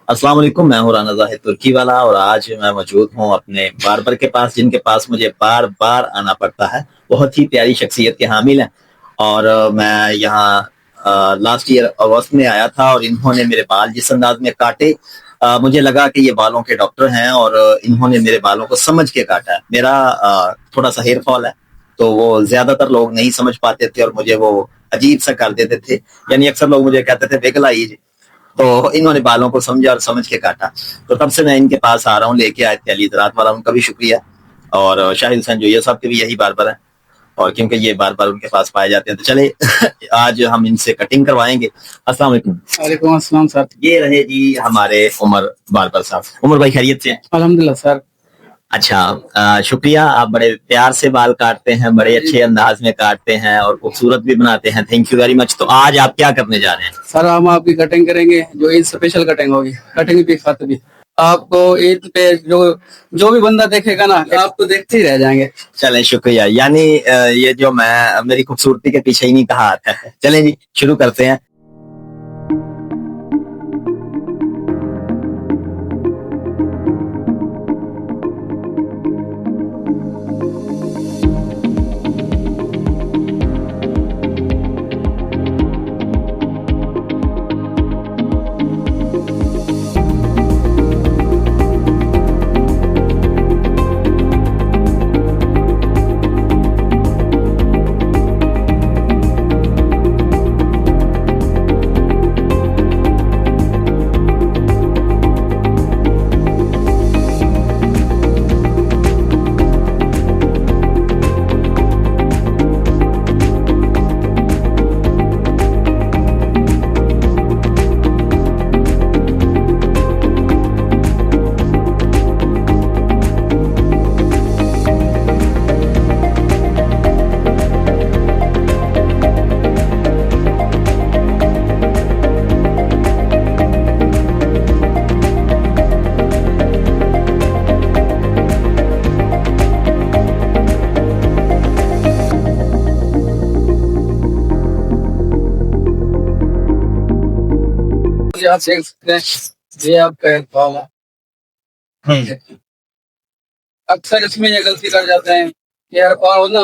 अस्सलाम वालेकुम, मैं हूँ राना ज़ाहिद तुर्की वाला और आज मैं मौजूद हूँ अपने बार्बर के पास जिनके पास मुझे बार बार आना पड़ता है। बहुत ही प्यारी शख्सियत के हामिल हैं और मैं यहाँ लास्ट ईयर अगस्त में आया था और इन्होंने मेरे बाल जिस अंदाज में काटे, मुझे लगा कि ये बालों के डॉक्टर हैं और इन्होंने मेरे बालों को समझ के काटा है। मेरा थोड़ा सा हेयर फॉल है, तो वो ज्यादातर लोग नहीं समझ पाते थे और मुझे वो अजीब सा कर देते थे। यानी अक्सर लोग मुझे कहते थे पिघला ही, तो इन्होंने बालों को समझा और समझ के काटा। तो तब से मैं इनके पास आ रहा हूँ, लेके आए थे अली इतरात वाला, उनका भी शुक्रिया। और शाहिद हुसैन जोया साहब के भी यही बार्बर हैं और क्योंकि ये बार बार उनके पास पाए जाते हैं, तो चले आज हम इनसे कटिंग करवाएंगे। अस्सलाम वालेकुम। वालेकुम अस्सलाम सर। ये रहे जी हमारे उमर बार्बर साहब। उमर भाई खैरियत से हैं? अल्हम्दुलिल्लाह सर। अच्छा, शुक्रिया। आप बड़े प्यार से बाल काटते हैं, बड़े अच्छे अंदाज में काटते हैं और खूबसूरत भी बनाते हैं। Thank you very much. तो आज आप क्या करने जा रहे हैं? सर हम आपकी कटिंग करेंगे, जो ईद स्पेशल कटिंग होगी, कटिंग भी खत भी। आपको ईद पे जो भी बंदा देखेगा ना, आप तो देखते ही रह जाएंगे। चलें, शुक्रिया। यानी ये जो मैं मेरी खूबसूरती के पीछे ही नहीं कहा आता है। चलें जी, शुरू करते हैं। आप देख सकते हैं, ये आपका हेयर फॉल है। अक्सर इसमें ये गलती कर जाते हैं, हेयर फॉल हो ना,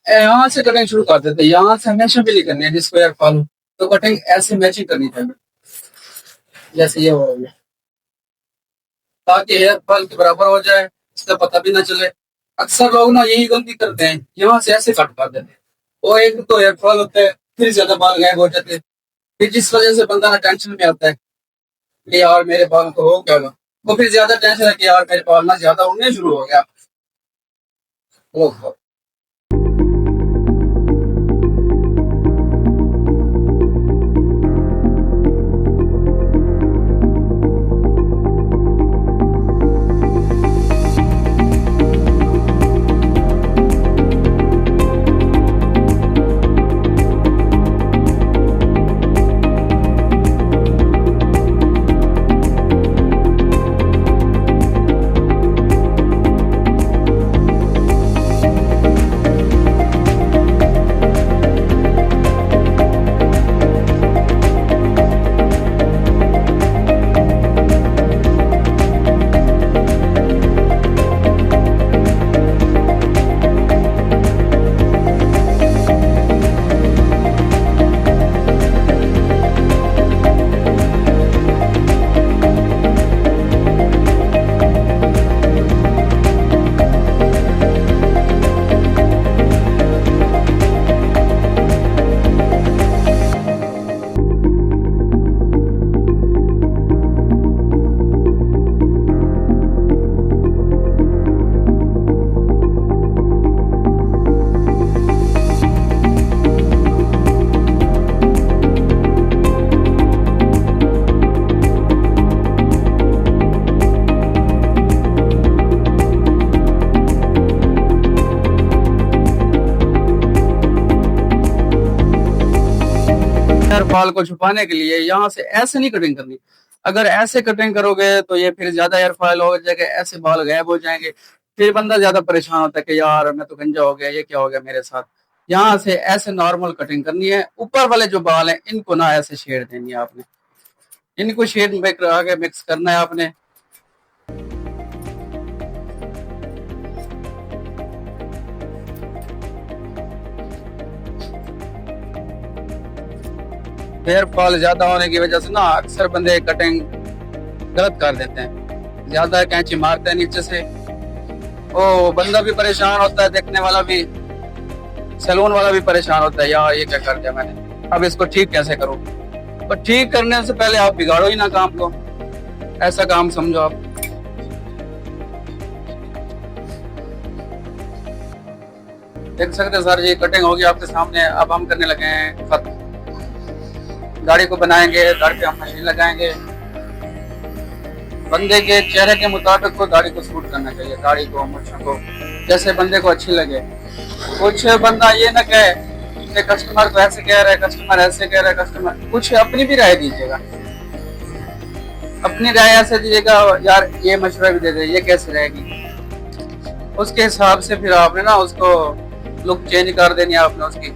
यहाँ से कटिंग शुरू कर देते हैं। यहाँ से हमेशा भी नहीं करनी है जिसको हेयर फॉल हो, तो कटिंग ऐसे मैचिंग करनी चाहिए, जैसे ये हो गया, ताकि हेयर फॉल के बराबर हो जाए, इसका पता भी ना चले। अक्सर लोग ना यही गलती करते हैं, यहाँ से ऐसे कट कर देते हैं, वो एक तो हेयर फॉल होता है, फिर ज्यादा बाल गायब हो जाते हैं, फिर जिस वजह से बंदा ना टेंशन में आता है कि यार मेरे बाल को हो क्या होगा। वो फिर ज्यादा टेंशन है कि यार मेरे बाल ना ज्यादा उड़ने शुरू हो गया। हेयर फॉल को छुपाने के लिए यहाँ से ऐसे नहीं कटिंग करनी। अगर ऐसे कटिंग करोगे तो ये फिर ज्यादा हेयर फॉल हो जाएगा, ऐसे बाल गायब हो जाएंगे, फिर बंदा ज्यादा परेशान होता है कि यार मैं तो गंजा हो गया, ये क्या हो गया मेरे साथ। यहाँ से ऐसे नॉर्मल कटिंग करनी है। ऊपर वाले जो बाल हैं इनको ना ऐसे छेड़ देनी है आपने, इनको शेड में आगे मिक्स करना है आपने। हेयर फॉल ज्यादा होने की वजह से ना अक्सर बंदे कटिंग गलत कर देते हैं, ज्यादा कैंची मारते हैं नीचे से। ओ बंदा भी परेशान होता है, देखने वाला भी, सैलून वाला भी परेशान होता है, यार ये क्या कर दिया मैंने, अब इसको ठीक कैसे करूं। पर ठीक करने से पहले आप बिगाड़ो ही ना काम को, ऐसा काम समझो आप। देख सकते हैं सर, ये कटिंग होगी आपके सामने। अब हम करने लगे हैं खत्म, गाड़ी को बनाएंगे, गाड़ी पे हम मशीन लगाएंगे। बंदे के चेहरे के मुताबिक को गाड़ी को सूट करना चाहिए, गाड़ी को, मूंछों को, जैसे बंदे को अच्छी लगे। कुछ बंदा ये ना कहे कि कस्टमर को ऐसे कह रहा है, कस्टमर ऐसे कह रहा है, कस्टमर, कुछ अपनी भी राय दीजिएगा। अपनी राय ऐसे दीजिएगा, यार ये मशवरा भी दे दे, ये कैसे रहेगी, उसके हिसाब से फिर आपने ना उसको लुक चेंज कर देनी है आपने उसकी,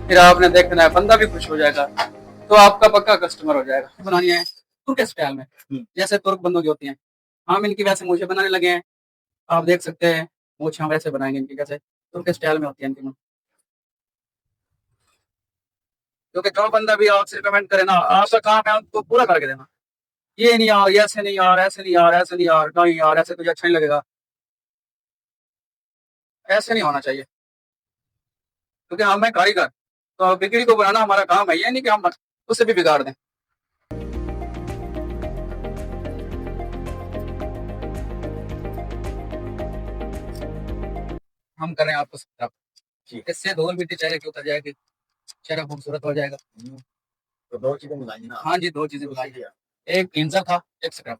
फिर आपने देखना है, बंदा भी खुश हो जाएगा, तो आपका पक्का कस्टमर हो जाएगा। बनानी है तुर्क स्टाइल में, जैसे तुर्क बंदों की होती हैं, हम इनकी वैसे मूछें बनाने लगे हैं। आप देख सकते हैं मूछें हम वैसे बनाएंगे इनकी, कैसे तुर्क स्टाइल में होती है इनकी। क्योंकि जो बंदा भी आपसे कमेंट करे ना, आपका काम है उनको पूरा करके देना। ये नहीं यार, ऐसे नहीं यार, ऐसे नहीं यार, ऐसे नहीं यार, नहीं यार ऐसे तुझे अच्छा नहीं लगेगा, ऐसे नहीं होना चाहिए। क्योंकि हम है कारीगर, तो बिगड़ी को बनाना हमारा काम है, ये नहीं कि हम उसे भी बिगाड़ दें। हम करें आपको सब, इससे धूल मिट्टी चेहरे की उतर जाएगी, चेहरा खूबसूरत हो जाएगा। तो दो चीजें मिलाई ना। हाँ जी, दो चीजें मिलाई, एक क्लींजर था, एक स्क्रब।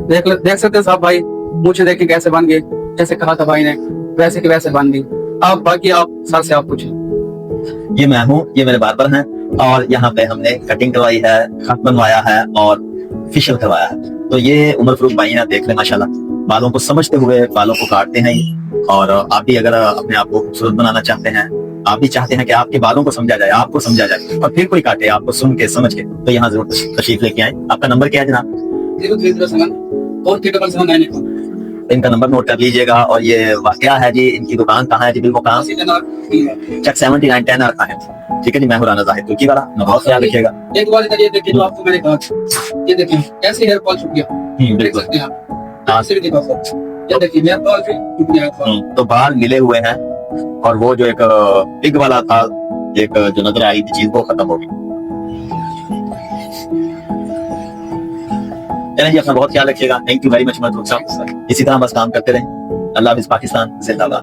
देख सकते हैं साहब भाई, मुझे देखिए कैसे बन गई, जैसे कहा था भाई ने वैसे की वैसे बन गई। आप बाकी आप सर से आप पूछें। ये मैं हूँ, ये मेरे बार्बर हैं, और यहाँ पे हमने कटिंग करवाई है, खत बनवाया है और फेशियल करवाया है। तो ये उमर फरूक भाई ना, देख लें माशाल्लाह, बालों को समझते हुए बालों को काटते हैं। और आप भी अगर अपने आप को खूबसूरत बनाना चाहते हैं, आप भी चाहते हैं कि आपके बालों को समझा जाए, आपको समझा जाए, और फिर कोई काटे आपको सुन के समझ के, तो यहाँ जरूर तशरीफ लेके आए। आपका नंबर क्या है जनाब? 0307 इनका नंबर नोट कर लीजिएगा। और ये क्या है जी, इनकी दुकान कहाँ है जी? बिल्कुल कहाँ? चक 79 10 आता है। ठीक है जी, मैं हूँ राना जाहिद तुर्की वाला, बहुत ख्याल रखिएगा। एक बार इधर ये देखिए, जो आपको मैंने कहा, ये देखिए कैसे हेयर फॉल छूट गया, देख सकते हैं आप। हाँ से भी देखो, ये देखिए हेयर फॉल छूट गया। तो बाल मिले हुए हैं, और वो जो एक पिग वाला था, एक जो नजर आई थी चीज, वो खत्म हो गई। चलें जी, अपना बहुत ख्याल रखिएगा। Thank you very much Umar Farooq साहब, इसी तरह बस काम करते रहें। अल्लाह हाफिज़, पाकिस्तान जिंदाबाद।